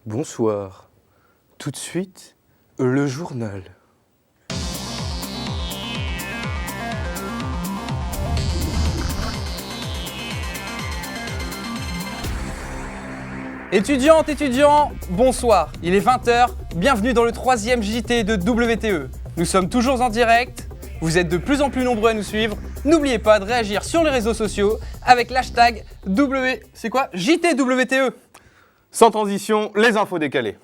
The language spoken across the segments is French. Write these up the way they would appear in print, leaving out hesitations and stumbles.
Bonsoir. Tout de suite, le journal. Étudiantes, étudiants, bonsoir. Il est 20h, bienvenue dans le 3e JT de WTE. Nous sommes toujours en direct, vous êtes de plus en plus nombreux à nous suivre. N'oubliez pas de réagir sur les réseaux sociaux avec l'hashtag JTWTE. Sans transition, les infos décalées.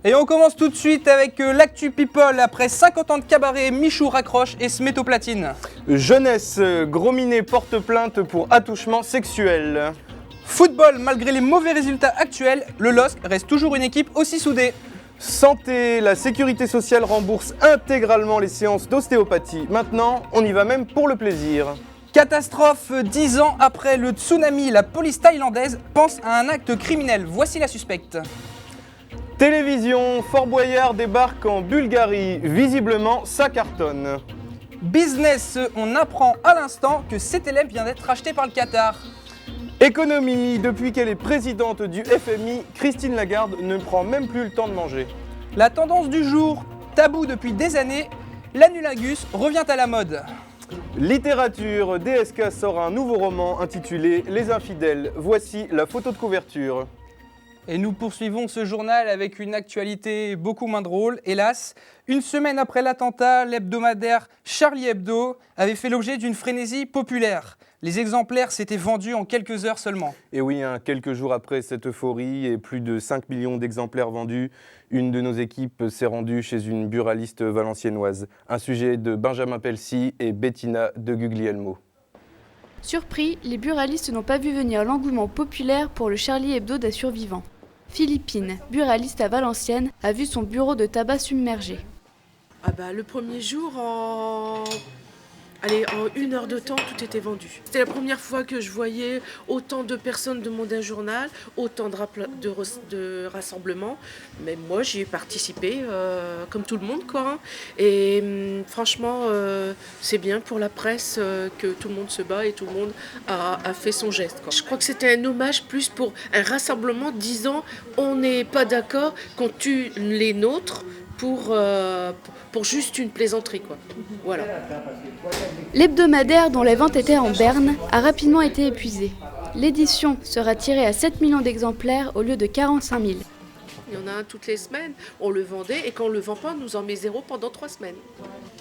Et on commence tout de suite avec l'actu people. Après 50 ans de cabaret, Michou raccroche et se met aux platines. Jeunesse, Gros Minet porte plainte pour attouchement sexuel. Football, malgré les mauvais résultats actuels, le LOSC reste toujours une équipe aussi soudée. Santé, la sécurité sociale rembourse intégralement les séances d'ostéopathie. Maintenant, on y va même pour le plaisir. Catastrophe, 10 ans après le tsunami, la police thaïlandaise pense à un acte criminel. Voici la suspecte. Télévision, Fort Boyard débarque en Bulgarie. Visiblement, ça cartonne. Business, on apprend à l'instant que CTLM vient d'être racheté par le Qatar. Économie, depuis qu'elle est présidente du FMI, Christine Lagarde ne prend même plus le temps de manger. La tendance du jour, tabou depuis des années, l'annulagus revient à la mode. Littérature, DSK sort un nouveau roman intitulé Les Infidèles. Voici la photo de couverture. Et nous poursuivons ce journal avec une actualité beaucoup moins drôle. Hélas, une semaine après l'attentat, l'hebdomadaire Charlie Hebdo avait fait l'objet d'une frénésie populaire. Les exemplaires s'étaient vendus en quelques heures seulement. Et oui, quelques jours après cette euphorie et plus de 5 millions d'exemplaires vendus, une de nos équipes s'est rendue chez une buraliste valenciennoise. Un sujet de Benjamin Pelsi et Bettina de Guglielmo. Surpris, les buralistes n'ont pas vu venir l'engouement populaire pour le Charlie Hebdo des survivants. Philippine, buraliste à Valenciennes, a vu son bureau de tabac submergé. Le premier jour, en 1 heure de temps, tout était vendu. C'était la première fois que je voyais autant de personnes demander un journal, autant de rassemblements. Mais moi, j'y ai participé, comme tout le monde, quoi. Et franchement, c'est bien pour la presse que tout le monde se bat et tout le monde a fait son geste, quoi. Je crois que c'était un hommage plus pour un rassemblement disant on n'est pas d'accord qu'on tue les nôtres pour juste une plaisanterie, quoi. Voilà. L'hebdomadaire, dont les ventes étaient en berne, a rapidement été épuisé. L'édition sera tirée à 7 millions d'exemplaires au lieu de 45 000. Il y en a un toutes les semaines, on le vendait et quand on ne le vend pas, on nous en met 0 pendant 3 semaines.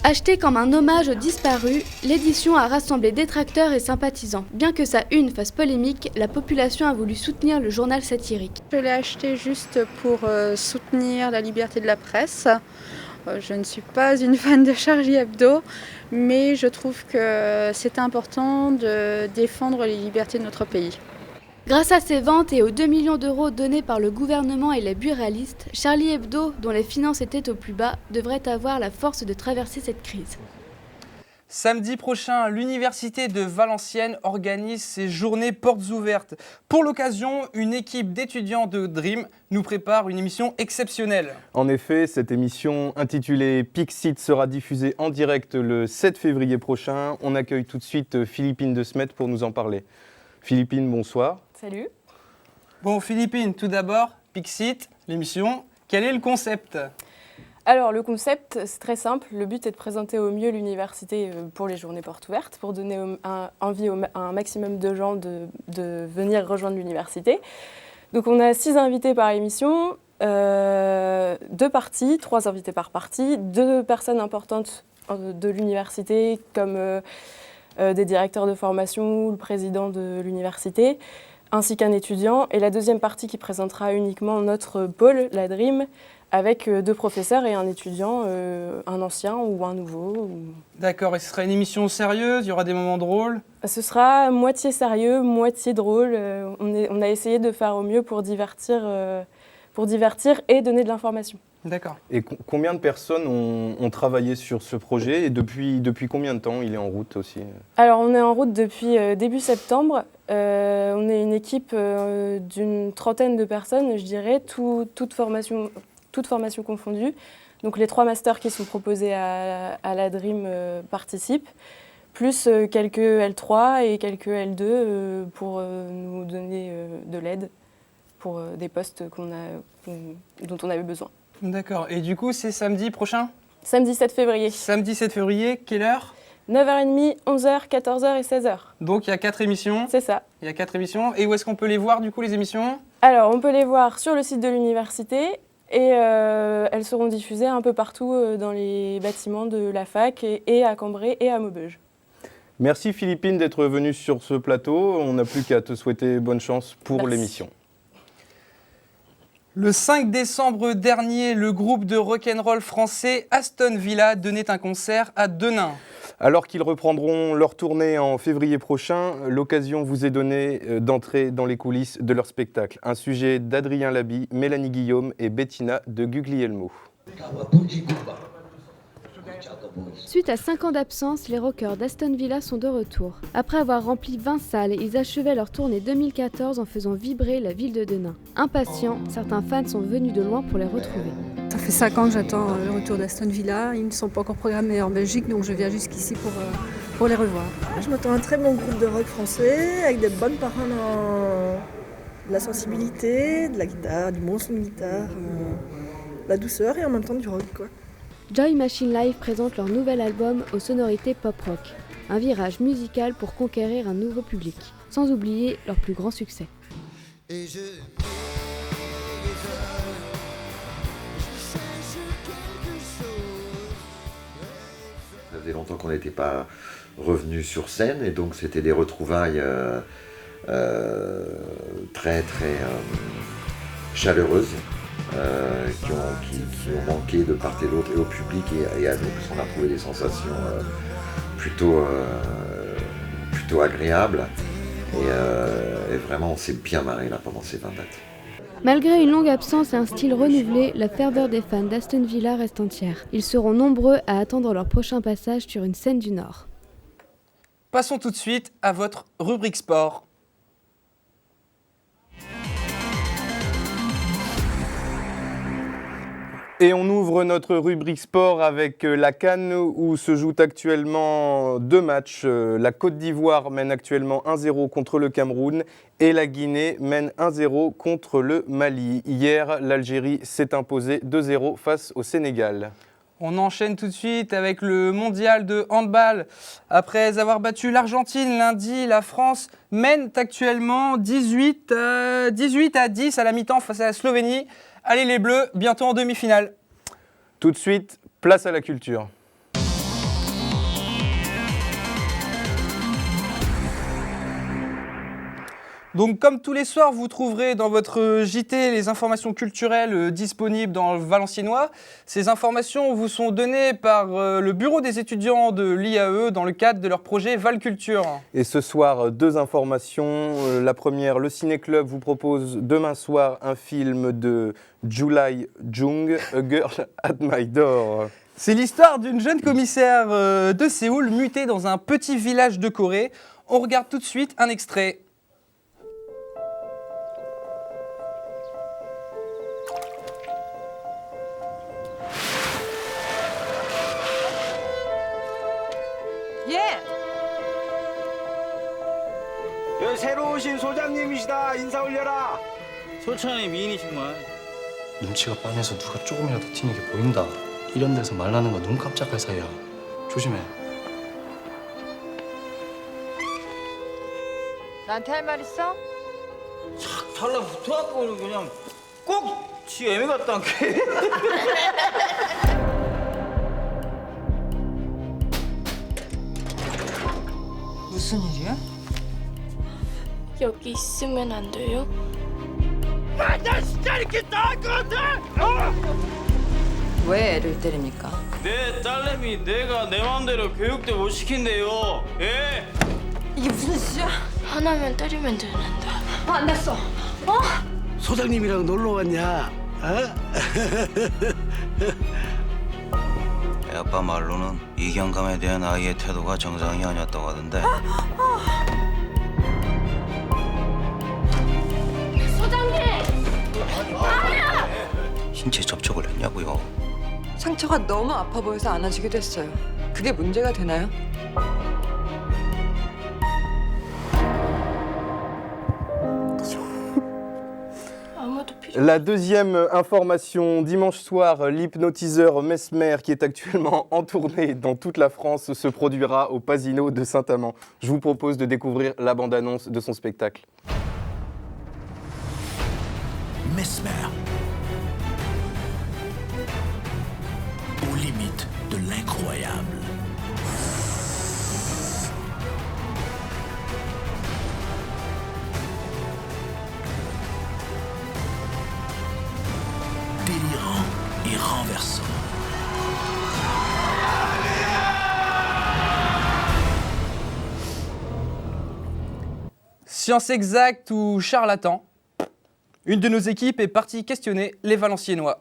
Achetée comme un hommage aux disparus, l'édition a rassemblé détracteurs et sympathisants. Bien que sa une fasse polémique, la population a voulu soutenir le journal satirique. Je l'ai acheté juste pour soutenir la liberté de la presse. Je ne suis pas une fan de Charlie Hebdo, mais je trouve que c'est important de défendre les libertés de notre pays. Grâce à ses ventes et aux 2 millions d'euros donnés par le gouvernement et les buralistes, Charlie Hebdo, dont les finances étaient au plus bas, devrait avoir la force de traverser cette crise. Samedi prochain, l'Université de Valenciennes organise ses journées portes ouvertes. Pour l'occasion, une équipe d'étudiants de Dream nous prépare une émission exceptionnelle. En effet, cette émission intitulée Pixit sera diffusée en direct le 7 février prochain. On accueille tout de suite Philippine de Smet pour nous en parler. Philippine, bonsoir. Salut. Bon, Philippine, tout d'abord, Pixit, l'émission, quel est le concept ? Alors, le concept, c'est très simple. Le but est de présenter au mieux l'université pour les journées portes ouvertes, pour donner envie à un maximum de gens de venir rejoindre l'université. Donc, on a 6 invités par émission, 2 parties, 3 invités par partie, 2 personnes importantes de l'université, comme des directeurs de formation ou le président de l'université, ainsi qu'un étudiant. Et la deuxième partie qui présentera uniquement notre pôle, la Dream, avec 2 professeurs et un étudiant, un ancien ou un nouveau. D'accord, et ce sera une émission sérieuse, il y aura des moments drôles ? Ce sera moitié sérieux, moitié drôle. On a essayé de faire au mieux pour divertir et donner de l'information. D'accord. Et combien de personnes ont travaillé sur ce projet et depuis combien de temps il est en route aussi ? Alors, on est en route depuis début septembre. On est une équipe d'une trentaine de personnes, je dirais, toute formation confondue. Donc les 3 masters qui sont proposés à la Dream participent. plus quelques L3 et quelques L2 pour nous donner de l'aide pour des postes dont on avait besoin. D'accord. Et du coup, c'est samedi prochain ? Samedi 7 février. Samedi 7 février, quelle heure ? 9h30, 11h, 14h et 16h. Donc il y a 4 émissions. C'est ça. Il y a 4 émissions. Et où est-ce qu'on peut les voir du coup, les émissions ? Alors, on peut les voir sur le site de l'université et elles seront diffusées un peu partout dans les bâtiments de la fac et à Cambrai et à Maubeuge. Merci Philippine d'être venue sur ce plateau. On n'a plus qu'à te souhaiter bonne chance pour Merci. l'émission. Le 5 décembre dernier, le groupe de rock'n'roll français Aston Villa donnait un concert à Denain. Alors qu'ils reprendront leur tournée en février prochain, l'occasion vous est donnée d'entrer dans les coulisses de leur spectacle. Un sujet d'Adrien Labi, Mélanie Guillaume et Bettina de Guglielmo. Suite à 5 ans d'absence, les rockers d'Aston Villa sont de retour. Après avoir rempli 20 salles, ils achevaient leur tournée 2014 en faisant vibrer la ville de Denain. Impatients, certains fans sont venus de loin pour les retrouver. Ça fait 5 ans que j'attends le retour d'Aston Villa. Ils ne sont pas encore programmés en Belgique, donc je viens jusqu'ici pour les revoir. Je m'attends à un très bon groupe de rock français, avec des bonnes paroles, de la sensibilité, de la guitare, du bon son de guitare, de la douceur et en même temps du rock, quoi. Joy Machine Live présente leur nouvel album aux sonorités pop-rock. Un virage musical pour conquérir un nouveau public, sans oublier leur plus grand succès. Ça faisait longtemps qu'on n'était pas revenu sur scène et donc c'était des retrouvailles très chaleureuses qui ont manqué de part et d'autre et au public et à nous, parce qu'on a trouvé des sensations plutôt agréables et vraiment on s'est bien marré là pendant ces 20 dates. Malgré une longue absence et un style renouvelé, la ferveur des fans d'Aston Villa reste entière. Ils seront nombreux à attendre leur prochain passage sur une scène du Nord. Passons tout de suite à votre rubrique sport. Et on ouvre notre rubrique sport avec la CAN où se jouent actuellement 2 matchs. La Côte d'Ivoire mène actuellement 1-0 contre le Cameroun et la Guinée mène 1-0 contre le Mali. Hier, l'Algérie s'est imposée 2-0 face au Sénégal. On enchaîne tout de suite avec le mondial de handball. Après avoir battu l'Argentine lundi, la France mène actuellement 18 à 10 à la mi-temps face à la Slovénie. Allez les Bleus, bientôt en demi-finale. Tout de suite, place à la culture. Donc comme tous les soirs, vous trouverez dans votre JT les informations culturelles disponibles dans le valenciennois. Ces informations vous sont données par le bureau des étudiants de l'IAE dans le cadre de leur projet Valculture. Et ce soir, 2 informations. La première, le Ciné Club vous propose demain soir un film de Julie Jung, A Girl at My Door. C'est l'histoire d'une jeune commissaire de Séoul mutée dans un petit village de Corée. On regarde tout de suite un extrait. 여기 새로 오신 소장님이시다. 인사 올려라. 소천의 미인이시구만. 눈치가 빤해서 누가 조금이라도 튀는 게 보인다. 이런 데서 말라는 거 눈 깜짝할 사이야. 조심해. 나한테 할 말 있어? 착 달라붙어갖고 그냥 꼭 지 애매 같다 한 게. 무슨 일이야? 여기 있으면 안 돼요? 나 진짜 이렇게 나을 것 같아! 왜 애를 때립니까? 내 딸내미 내가 내 마음대로 교육도 못 시킨대요. 예? 이게 무슨 짓이야? 하나면 때리면 되는데. 안 됐어. 소장님이랑 놀러 왔냐? 애 아빠 말로는 이경감에 대한 아이의 태도가 정상이 아니었다고 하던데. 소장님! 아니야! 신체 접촉을 했냐고요? 상처가 너무 아파 보여서 안아주기도 했어요. 그게 문제가 되나요? La deuxième information, dimanche soir, l'hypnotiseur Mesmer, qui est actuellement en tournée dans toute la France, se produira au Pasino de Saint-Amand. Je vous propose de découvrir la bande-annonce de son spectacle. Mesmer. Aux limites de l'incroyable. Délirant et renversant. Science exacte ou charlatan? Une de nos équipes est partie questionner les Valenciennois.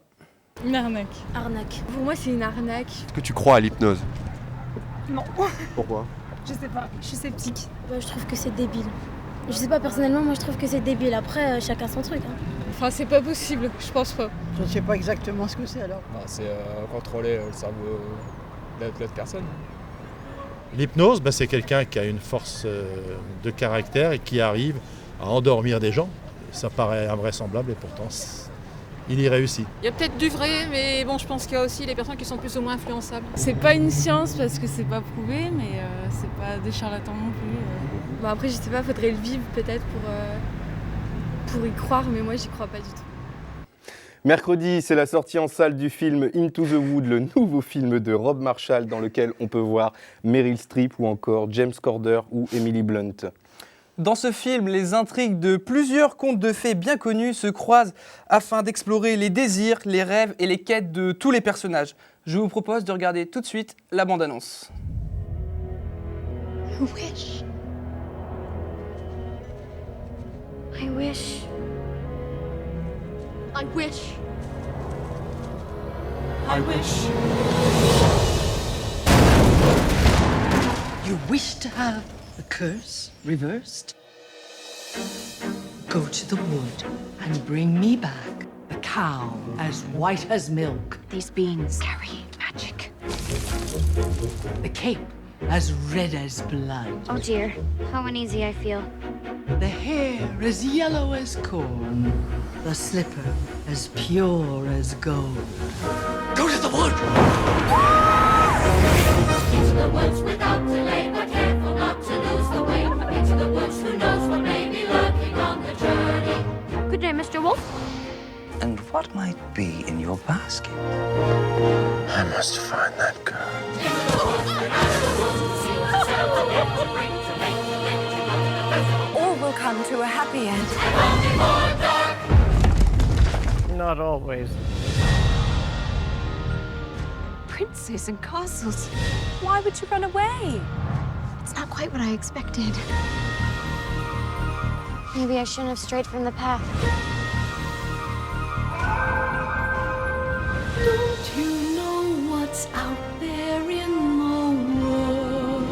Une arnaque. Arnaque. Pour moi, c'est une arnaque. Est-ce que tu crois à l'hypnose? Non. Pourquoi? Je sais pas, je suis sceptique. Je trouve que c'est débile. Je sais pas, personnellement, moi je trouve que c'est débile. Après, chacun son truc. Hein. Enfin, c'est pas possible, je pense pas. Je ne sais pas exactement ce que c'est alors. C'est contrôler le cerveau de l'autre personne. L'hypnose, c'est quelqu'un qui a une force de caractère et qui arrive à endormir des gens. Ça paraît invraisemblable et pourtant, il y réussit. Il y a peut-être du vrai, mais bon, je pense qu'il y a aussi les personnes qui sont plus ou moins influençables. C'est pas une science parce que c'est pas prouvé, mais c'est pas des charlatans non plus. Bon, après, je sais pas, faudrait le vivre peut-être pour y croire, mais moi, j'y crois pas du tout. Mercredi, c'est la sortie en salle du film Into the Wood, le nouveau film de Rob Marshall dans lequel on peut voir Meryl Streep ou encore James Corden ou Emily Blunt. Dans ce film, les intrigues de plusieurs contes de fées bien connus se croisent afin d'explorer les désirs, les rêves et les quêtes de tous les personnages. Je vous propose de regarder tout de suite la bande-annonce. I wish. I wish. I wish. I wish. You wish to have the curse reversed? Go to the wood and bring me back a cow as white as milk. These beans carry magic. The cape as red as blood. Oh dear, how uneasy I feel. The hair as yellow as corn. The slipper as pure as gold. Go to the wood! Into the woods without delay, but careful not to lose the way. Into the woods, who knows what may be lurking on the journey. Good day, Mr. Wolf. And what might be in your basket? I must find that girl. All will come to a happy end. Not always. Princes and castles. Why would you run away? It's not quite what I expected. Maybe I shouldn't have strayed from the path. Don't you know what's out there in the world?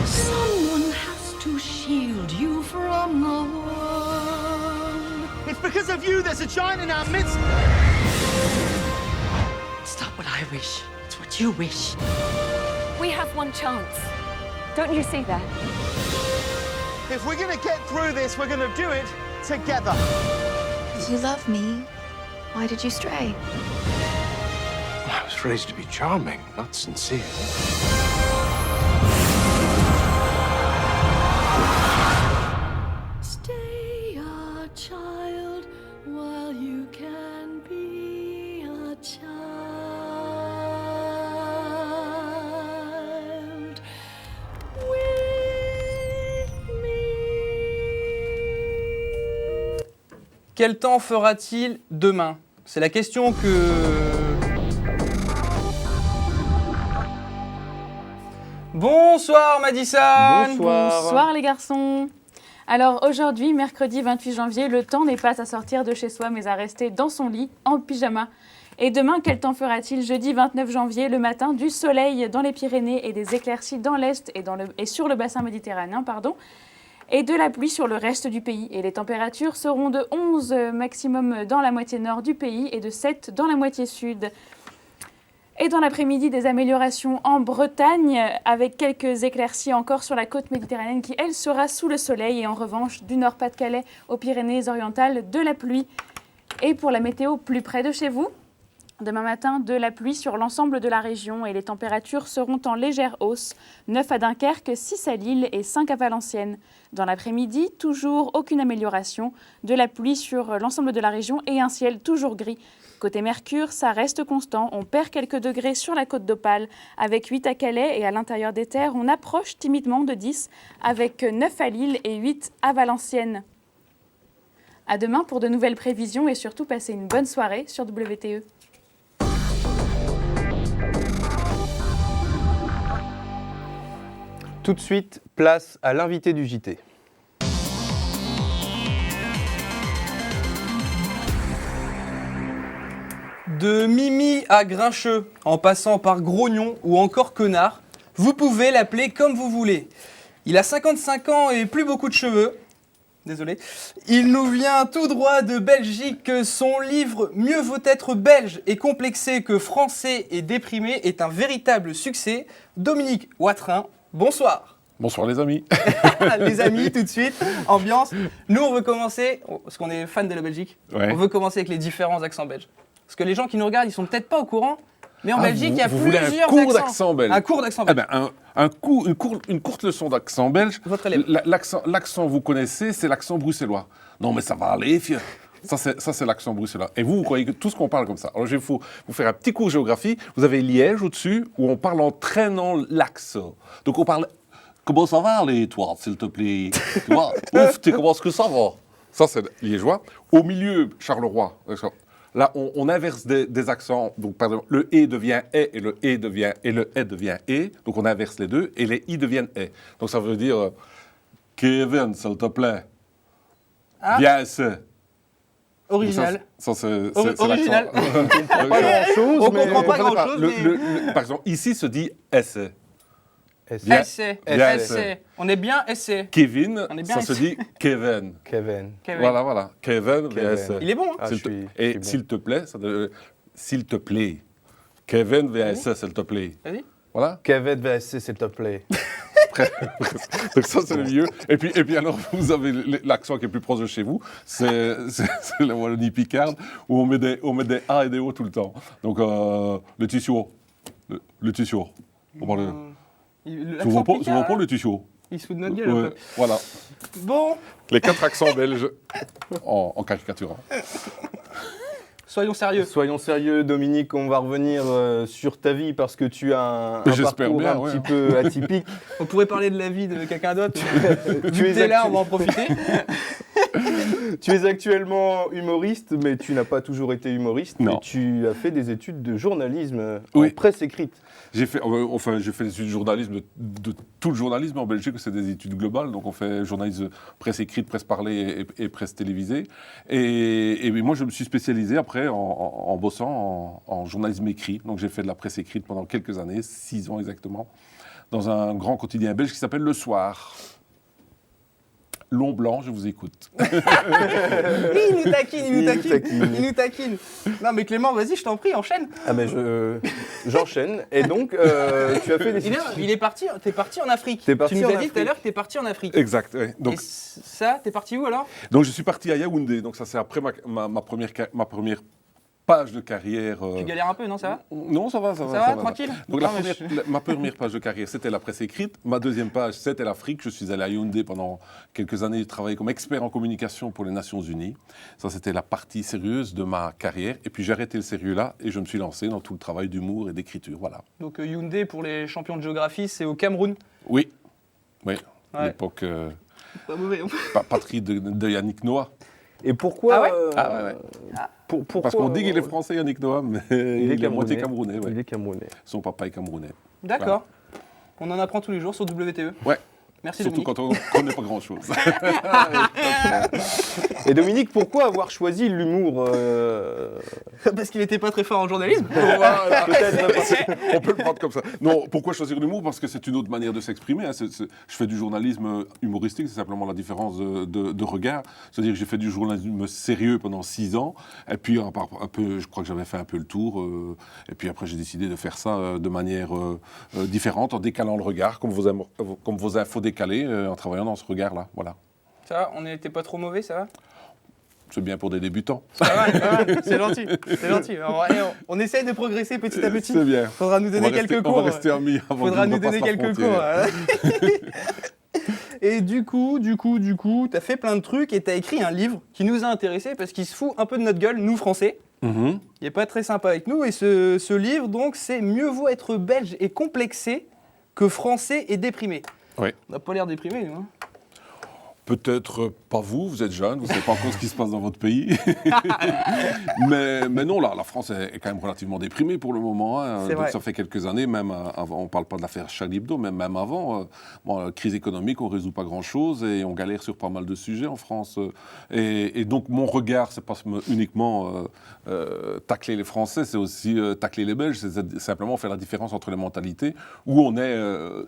Someone has to shield you from the world. It's because of you there's a giant in our midst. It's not what I wish, it's what you wish. We have one chance. Don't you see that? If we're gonna get through this, we're gonna do it together. If you love me, why did you stray? I was raised to be charming, not sincere. Stay a child while you can be a child. Quel temps fera-t-il demain? C'est la question que... Bonsoir Madison. Bonsoir les garçons. Alors aujourd'hui, mercredi 28 janvier, le temps n'est pas à sortir de chez soi mais à rester dans son lit en pyjama. Et demain, quel temps fera-t-il? Jeudi 29 janvier, le matin, du soleil dans les Pyrénées et des éclaircies dans l'Est et sur le bassin méditerranéen, et de la pluie sur le reste du pays. Et les températures seront de 11 maximum dans la moitié nord du pays et de 7 dans la moitié sud. Et dans l'après-midi, des améliorations en Bretagne, avec quelques éclaircies encore sur la côte méditerranéenne qui, elle, sera sous le soleil. Et en revanche, du Nord-Pas-de-Calais aux Pyrénées-Orientales, de la pluie. Et pour la météo plus près de chez vous, demain matin, de la pluie sur l'ensemble de la région et les températures seront en légère hausse. 9 à Dunkerque, 6 à Lille et 5 à Valenciennes. Dans l'après-midi, toujours aucune amélioration. De la pluie sur l'ensemble de la région et un ciel toujours gris. Côté Mercure, ça reste constant. On perd quelques degrés sur la côte d'Opale avec 8 à Calais et à l'intérieur des terres, on approche timidement de 10 avec 9 à Lille et 8 à Valenciennes. À demain pour de nouvelles prévisions et surtout passez une bonne soirée sur WTE. Tout de suite, place à l'invité du JT. De Mimi à Grincheux, en passant par Grognon ou encore Connard, vous pouvez l'appeler comme vous voulez. Il a 55 ans et plus beaucoup de cheveux. Désolé. Il nous vient tout droit de Belgique. Son livre « Mieux vaut être belge et complexé que français et déprimé » est un véritable succès. Dominique Watrin, bonsoir. Bonsoir les amis. Les amis, tout de suite, ambiance. Nous, on veut commencer, parce qu'on est fan de la Belgique, ouais. On veut commencer avec les différents accents belges. Parce que les gens qui nous regardent, ils sont peut-être pas au courant, mais en Belgique, il y a plusieurs accents. Un cours d'accent belge. Un cours d'accent belge. Une courte leçon d'accent belge. Votre élève. L'accent, vous connaissez, c'est l'accent bruxellois. Non mais ça va aller, fieu. Ça, c'est l'accent bruxellois. Et vous croyez que tout ce qu'on parle comme ça. Alors, je vais vous faire un petit cours de géographie. Vous avez Liège au-dessus, où on parle en traînant l'accent. Donc, on parle... Comment ça va, les toi, s'il te plaît? Tu vois, ouf, comment est-ce que ça va? Ça, c'est liégeois. Au milieu, Charleroi. Là, on inverse des accents. Donc, par exemple, le « et » devient « et » et le « et » devient « et » le « et » devient « et ». Donc, on inverse les deux et les « i » deviennent « et ». Donc, ça veut dire « Kevin, s'il te plaît, viens ici ». Original. Ça, c'est original. On ne comprend pas grand-chose. Par exemple, ici se dit « essai ». Essai. On est bien essai. Kevin, bien se dit Kevin. Kevin. Voilà. Kevin. Il est bon. Hein. Et s'il te plaît, s'il te plaît. Kevin VSS, s'il te plaît. Vas-y. Voilà. Kevin VSS, s'il te plaît. Donc ça, c'est le mieux. Et puis alors, vous avez l'accent qui est plus proche de chez vous. C'est la Wallonie picarde, où on met des A et des O tout le temps. Donc, le tissu. Le tissu. On parle souvent pas le tissu. Il se fout de notre gueule. Ouais, voilà. Bon. Les 4 accents belges en caricaturant. Soyons sérieux, Dominique. On va revenir sur ta vie parce que tu as un parcours un petit peu atypique. On pourrait parler de la vie de quelqu'un d'autre. Tu es là, on va en profiter. Tu es actuellement humoriste, mais tu n'as pas toujours été humoriste. Non. Tu as fait des études de journalisme en presse écrite. J'ai fait des études de journalisme, de tout le journalisme en Belgique, c'est des études globales. Donc on fait journalisme, presse écrite, presse parlée et presse télévisée. Et moi, je me suis spécialisé après en bossant en journalisme écrit. Donc j'ai fait de la presse écrite pendant quelques années, 6 ans exactement, dans un grand quotidien belge qui s'appelle Le Soir. Long blanc, je vous écoute. Il nous taquine. Non mais Clément, vas-y, je t'en prie, enchaîne. Ah mais j'enchaîne. Et donc, tu as fait des... T'es parti en Afrique. Tu nous as dit tout à l'heure que t'es parti en Afrique. Exact, oui. Donc, et ça, t'es parti où alors? Donc je suis parti à Yaoundé. Donc ça c'est après ma première page de carrière. Tu galères un peu, non, ça va? Non, ça va. Ça va, tranquille. Donc ma première page de carrière, c'était la presse écrite. Ma deuxième page, c'était l'Afrique. Je suis allé à Yaoundé pendant quelques années. J'ai travaillé comme expert en communication pour les Nations Unies. Ça, c'était la partie sérieuse de ma carrière. Et puis j'ai arrêté le sérieux là et je me suis lancé dans tout le travail d'humour et d'écriture. Voilà. Donc Yaoundé, pour les champions de géographie, c'est au Cameroun? Oui. À l'époque, pas mauvais. patrie de Yannick Noah. Et pourquoi Pourquoi Parce qu'on dit qu'il est français, Yannick Noah, mais il est à moitié camerounais. Il est camerounais. Son papa est camerounais. D'accord. Voilà. On en apprend tous les jours sur WTE. Ouais. Merci Surtout Dominique. quand on ne connaît pas grand-chose. Et Dominique, pourquoi avoir choisi l'humour Parce qu'il n'était pas très fort en journalisme. Voilà. On peut le prendre comme ça. Non, pourquoi choisir l'humour? Parce que c'est une autre manière de s'exprimer. Hein. Je fais du journalisme humoristique, c'est simplement la différence de regard. C'est-à-dire que j'ai fait du journalisme sérieux pendant 6 ans, et puis un peu, je crois que j'avais fait un peu le tour, et puis après j'ai décidé de faire ça de manière différente, en décalant le regard, comme vos infos décalées, en travaillant dans ce regard-là. Voilà. Ça va, on n'était pas trop mauvais, ça va? C'est bien pour des débutants. Pas mal, c'est gentil, c'est gentil. Alors, on essaye de progresser petit à petit. C'est bien. Faudra nous donner quelques cours. On va rester amis avant Faudra nous donner quelques cours. Et du coup, t'as fait plein de trucs et t'as écrit un livre qui nous a intéressés parce qu'il se fout un peu de notre gueule, nous Français. Il n'est pas très sympa avec nous. Et ce livre, donc, c'est Mieux vaut être belge et complexé que français et déprimé. Oui. On n'a pas l'air déprimé, nous. Hein. Peut-être pas vous êtes jeune, vous ne savez pas encore ce qui se passe dans votre pays. mais non, la France est quand même relativement déprimée pour le moment. Hein. Donc ça fait quelques années, même avant, on ne parle pas de l'affaire Charlie Hebdo, mais même avant, la crise économique, on ne résout pas grand-chose et on galère sur pas mal de sujets en France. Et donc mon regard, ce n'est pas uniquement tacler les Français, c'est aussi tacler les Belges, c'est simplement faire la différence entre les mentalités, où on est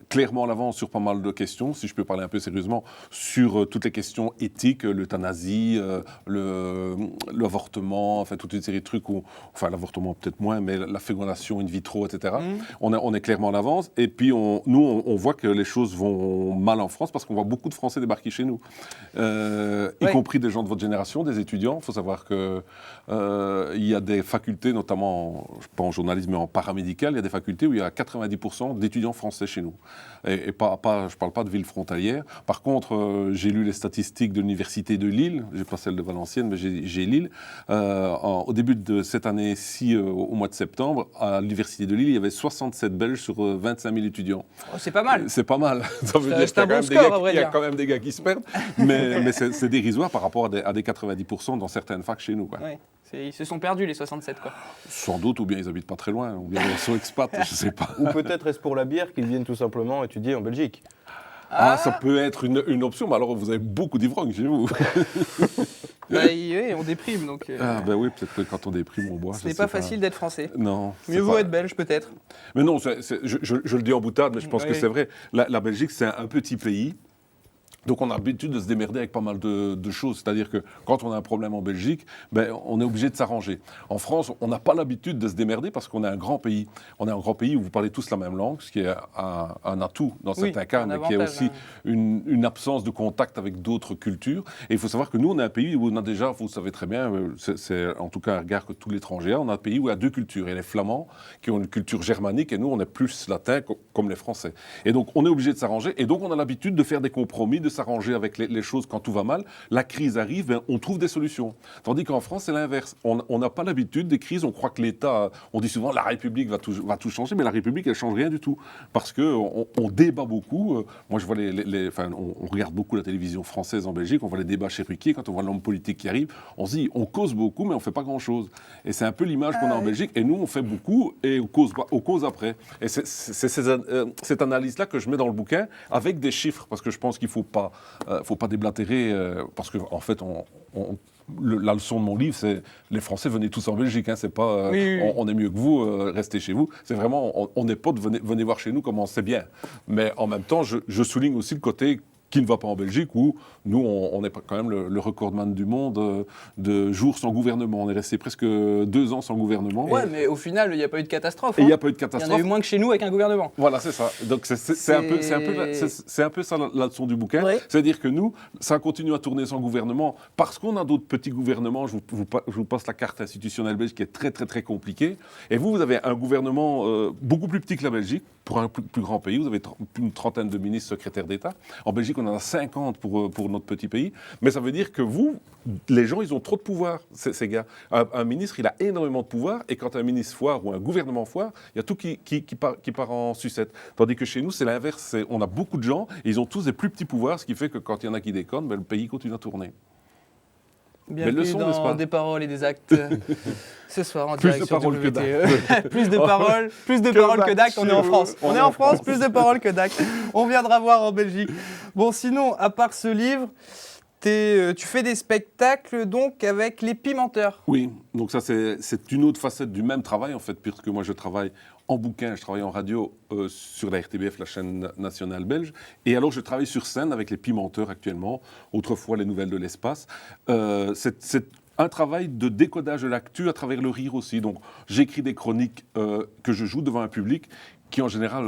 clairement à l'avance sur pas mal de questions, si je peux parler un peu sérieusement, sur toutes les questions éthiques, l'euthanasie, l'avortement, enfin toute une série de trucs, enfin l'avortement peut-être moins, mais la fécondation in vitro, etc. On est clairement en avance. Et puis nous, on voit que les choses vont mal en France parce qu'on voit beaucoup de Français débarquer chez nous, y compris des gens de votre génération, des étudiants. Il faut savoir qu'il y a des facultés, notamment, pas en journalisme, mais en paramédical, il y a des facultés où il y a 90% d'étudiants français chez nous. Je ne parle pas de villes frontalières. Par contre, j'ai lu les statistiques de l'université de Lille, j'ai pas celle de Valenciennes, mais j'ai Lille. Au début de cette année-ci, au mois de septembre, à l'université de Lille, il y avait 67 Belges sur 25 000 étudiants. Oh, c'est pas mal. C'est pas mal. Ça veut dire qu'il y a quand même des gars qui se perdent, mais c'est dérisoire par rapport à des 90% dans certaines facs chez nous. Quoi. Ouais. Ils se sont perdus, les 67, quoi. Sans doute, ou bien ils habitent pas très loin, ou bien ils sont expats, je sais pas. Ou peut-être est-ce pour la bière qu'ils viennent tout simplement étudier en Belgique. Ça peut être une option, mais alors vous avez beaucoup d'ivrognes chez vous. Oui, on déprime, donc... oui, peut-être que quand on déprime, on boit. Ce n'est pas facile d'être français. Non. Mieux vaut être belge, peut-être. Mais non, je le dis en boutade, mais je pense que c'est vrai. La Belgique, c'est un petit pays. Donc on a l'habitude de se démerder avec pas mal de choses. C'est-à-dire que quand on a un problème en Belgique, on est obligé de s'arranger. En France, on n'a pas l'habitude de se démerder parce qu'on est un grand pays. On est un grand pays où vous parlez tous la même langue, ce qui est un atout dans certains cas, mais qui est aussi une absence de contact avec d'autres cultures. Et il faut savoir que nous, on est un pays où on a déjà, vous savez très bien, c'est en tout cas un regard que tous l'étranger a, on a un pays où il y a deux cultures. Il y a les Flamands qui ont une culture germanique et nous, on est plus latin comme les Français. Et donc, on est obligé de s'arranger. Et donc, on a l'habitude de faire des compromis, de s'arranger avec les choses quand tout va mal. La crise arrive, on trouve des solutions. Tandis qu'en France, c'est l'inverse. On n'a pas l'habitude des crises. On croit que l'État, on dit souvent la République va tout changer, mais la République, elle ne change rien du tout. Parce qu'on débat beaucoup. Moi, je vois on regarde beaucoup la télévision française en Belgique, on voit les débats chez Ruquier, quand on voit l'homme politique qui arrive, on se dit, on cause beaucoup, mais on ne fait pas grand-chose. Et c'est un peu l'image qu'on a en Belgique. Et nous, on fait beaucoup et on cause après. Et c'est cette analyse-là que je mets dans le bouquin, avec des chiffres, parce que je pense qu'il ne faut pas déblatérer, parce qu'en fait, la leçon de mon livre, c'est les Français, venez tous en Belgique, hein, c'est pas on est mieux que vous, restez chez vous. C'est vraiment, on n'est pas de venez voir chez nous comment c'est bien. Mais en même temps, je souligne aussi le côté qui ne va pas en Belgique, où nous, on est quand même le recordman du monde de jours sans gouvernement. On est resté presque 2 ans sans gouvernement. Ouais, mais au final, il n'y a pas eu de catastrophe. Il n'y a pas eu de catastrophe. Il y en a eu moins que chez nous avec un gouvernement. Voilà, c'est ça. Donc c'est un peu ça la leçon du bouquin. Ouais. C'est-à-dire que nous, ça continue à tourner sans gouvernement parce qu'on a d'autres petits gouvernements. Je vous passe la carte institutionnelle belge qui est très, très, très compliquée. Et vous avez un gouvernement beaucoup plus petit que la Belgique, pour un plus grand pays. Vous avez une trentaine de ministres, secrétaires d'État. En Belgique, on en a 50 pour notre petit pays. Mais ça veut dire que les gens, ils ont trop de pouvoir, ces gars. Un ministre, il a énormément de pouvoir. Et quand un ministre foire ou un gouvernement foire, il y a tout qui part en sucette. Tandis que chez nous, c'est l'inverse. On a beaucoup de gens et ils ont tous des plus petits pouvoirs, ce qui fait que quand il y en a qui déconnent, le pays continue à tourner. Bienvenue dans Des paroles et des actes. Ce soir en direct sur WTE. Plus de paroles que d'actes. On est en France. On est en France, plus de paroles que d'actes. On viendra voir en Belgique. Bon, sinon, à part ce livre, Tu fais des spectacles donc avec les pimenteurs. Oui, donc ça c'est une autre facette du même travail en fait, puisque moi je travaille en bouquin, je travaille en radio sur la RTBF, la chaîne nationale belge, et alors je travaille sur scène avec les pimenteurs actuellement, autrefois les Nouvelles de l'espace. C'est un travail de décodage de l'actu à travers le rire aussi, donc j'écris des chroniques que je joue devant un public qui en général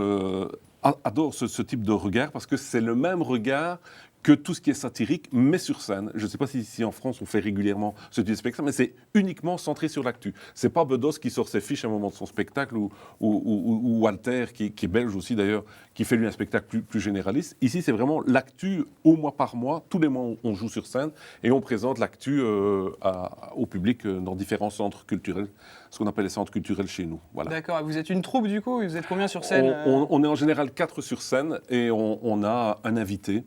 adore ce type de regard, parce que c'est le même regard que tout ce qui est satirique, mais sur scène. Je ne sais pas si ici en France on fait régulièrement ce type de spectacle, mais c'est uniquement centré sur l'actu. C'est pas Bedos qui sort ses fiches à un moment de son spectacle, ou Walter, qui est belge aussi d'ailleurs, qui fait lui un spectacle plus généraliste. Ici, c'est vraiment l'actu au mois par mois. Tous les mois, on joue sur scène et on présente l'actu au public dans différents centres culturels, ce qu'on appelle les centres culturels chez nous. Voilà. D'accord, vous êtes une troupe du coup, vous êtes combien sur scène on est en général 4 sur scène et on a un invité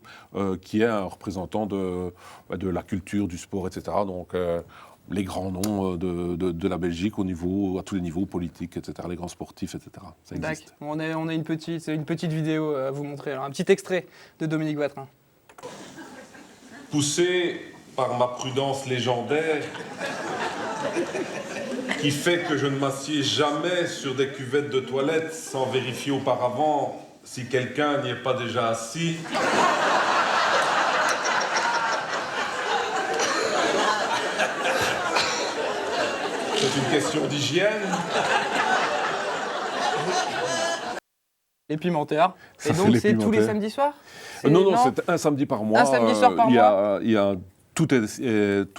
qui est un représentant de la culture, du sport, etc. Donc les grands noms de la Belgique à tous les niveaux, politiques, etc., les grands sportifs, etc. Ça existe. On a une petite vidéo à vous montrer, alors, un petit extrait de Dominique Vatrin. Poussé par ma prudence légendaire, qui fait que je ne m'assieds jamais sur des cuvettes de toilette sans vérifier auparavant si quelqu'un n'y est pas déjà assis. C'est une question d'hygiène. Les pimenteurs. Ça, et donc c'est tous les samedis soirs Non, c'est un samedi par mois. Un samedi soir par mois. Il y a tout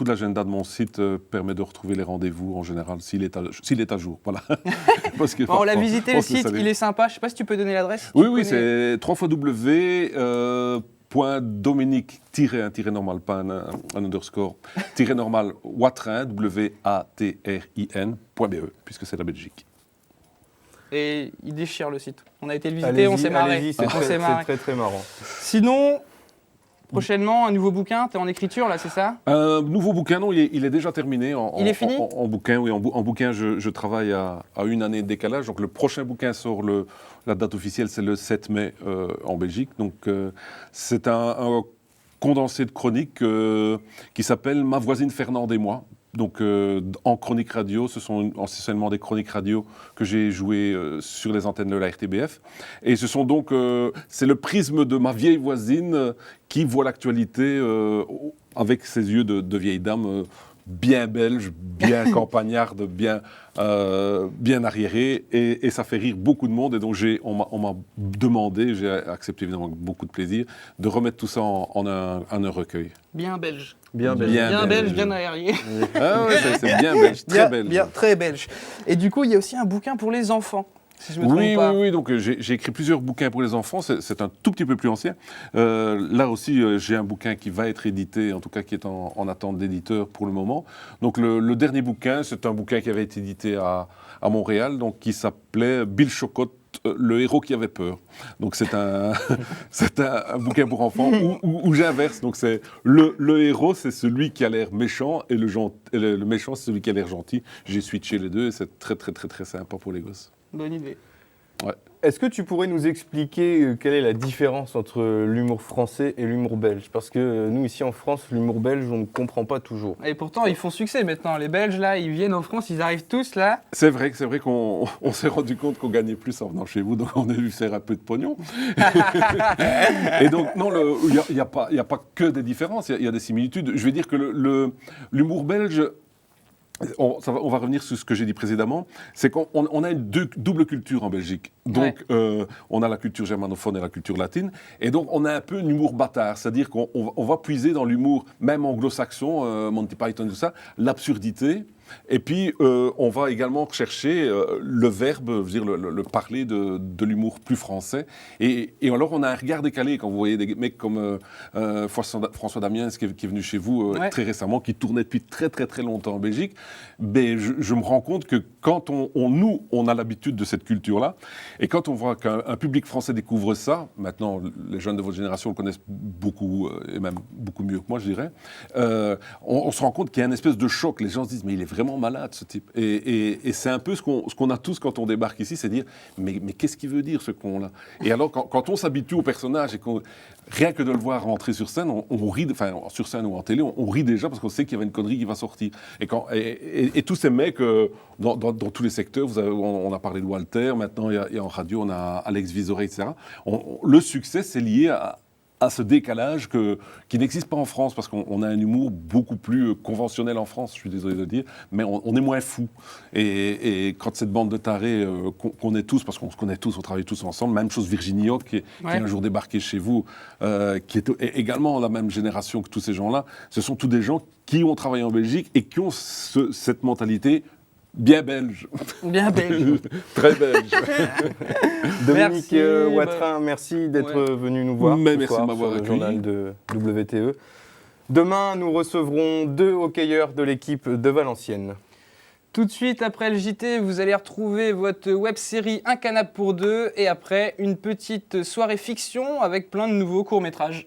l'agenda de mon site permet de retrouver les rendez-vous en général, s'il est à jour. Voilà. Parce que on l'a visité le site, il est sympa. Je ne sais pas si tu peux donner l'adresse. Oui, c'est www.dominique-normal, pas un underscore, -normal, Watrin, WATRIN.be, puisque c'est la Belgique. Et il déchire le site. On a été le visiter, on s'est marré. C'est très très marrant. Sinon, prochainement, un nouveau bouquin, tu es en écriture là, c'est ça? Un nouveau bouquin, non, il est déjà terminé. Il est fini? En bouquin, oui. En bouquin, je travaille à une année de décalage. Donc le prochain bouquin sort, la date officielle, c'est le 7 mai en Belgique. Donc c'est un condensé de chroniques qui s'appelle Ma voisine Fernande et moi. Donc en chronique radio, ce sont essentiellement des chroniques radio que j'ai jouées sur les antennes de la RTBF. Et ce sont donc, c'est le prisme de ma vieille voisine qui voit l'actualité avec ses yeux de vieille dame bien belge, bien campagnarde, bien arriérée, et ça fait rire beaucoup de monde. Et donc on m'a demandé, j'ai accepté évidemment avec beaucoup de plaisir, de remettre tout ça en un recueil. Bien belge. Bien belge. Bien belge, bien arriéré. Ah ouais, c'est bien belge, très belge. Bien, très belge. Et du coup, il y a aussi un bouquin pour les enfants. Si je me trompe pas. Oui, donc j'ai écrit plusieurs bouquins pour les enfants, c'est un tout petit peu plus ancien. Là aussi, j'ai un bouquin qui va être édité, en tout cas qui est en attente d'éditeur pour le moment. Donc le dernier bouquin, c'est un bouquin qui avait été édité à Montréal, donc qui s'appelait Bill Chocotte, le héros qui avait peur. Donc c'est un bouquin pour enfants où j'inverse. Donc c'est le héros, c'est celui qui a l'air méchant, et le méchant, c'est celui qui a l'air gentil. J'ai switché les deux et c'est très très très très sympa pour les gosses. Bonne idée. Ouais. Est-ce que tu pourrais nous expliquer quelle est la différence entre l'humour français et l'humour belge? Parce que nous, ici en France, l'humour belge, on ne comprend pas toujours. Et pourtant, ils font succès maintenant. Les Belges, là, ils viennent en France, ils arrivent tous là. C'est vrai qu'on s'est rendu compte qu'on gagnait plus en venant chez vous, donc on a dû faire un peu de pognon. Et donc, non, il n'y a pas que des différences, il y a des similitudes. Je vais dire que l'humour belge... On va revenir sur ce que j'ai dit précédemment, c'est qu'on a une double culture en Belgique. Donc, on a la culture germanophone et la culture latine. Et donc, on a un peu un humour bâtard. C'est-à-dire qu'on va puiser dans l'humour, même anglo-saxon, Monty Python, tout ça, l'absurdité. Et puis, on va également chercher le verbe, je veux dire, le parler de l'humour plus français. Et alors, on a un regard décalé quand vous voyez des mecs comme François Damiens, qui est venu chez vous très récemment, qui tournait depuis très, très, très longtemps en Belgique. Mais je me rends compte que quand on a l'habitude de cette culture-là, Et quand on voit qu'un public français découvre ça, maintenant les jeunes de votre génération le connaissent beaucoup, et même beaucoup mieux que moi je dirais, on se rend compte qu'il y a une espèce de choc. Les gens se disent mais il est vraiment malade ce type. Et c'est un peu ce qu'on a tous quand on débarque ici, c'est dire mais qu'est-ce qu'il veut dire ce con-là? Et alors quand on s'habitue au personnage et rien que de le voir rentrer sur scène, on rit, enfin sur scène ou en télé, on rit déjà parce qu'on sait qu'il y avait une connerie qui va sortir. Et tous ces mecs, dans tous les secteurs, on a parlé de Walter, maintenant il y a en radio, on a Alex Vizorek, etc. Le succès, c'est lié à ce décalage qui n'existe pas en France, parce qu'on a un humour beaucoup plus conventionnel en France, je suis désolé de le dire, mais on est moins fou. Et quand cette bande de tarés qu'on est tous, parce qu'on se connaît tous, on travaille tous ensemble, même chose Virginie Hoc, qui est un jour débarqué chez vous, qui est également la même génération que tous ces gens-là, ce sont tous des gens qui ont travaillé en Belgique et qui ont cette mentalité bien belge. Bien belge. Très belge. Dominique Watrin, merci d'être venu nous voir Merci soir de m'avoir sur le accueilli. journal de WTE. Demain, nous recevrons 2 hockeyeurs de l'équipe de Valenciennes. Tout de suite, après le JT, vous allez retrouver votre web-série Un canapé pour 2 et après, une petite soirée fiction avec plein de nouveaux courts-métrages.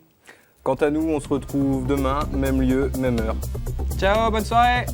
Quant à nous, on se retrouve demain, même lieu, même heure. Ciao, bonne soirée!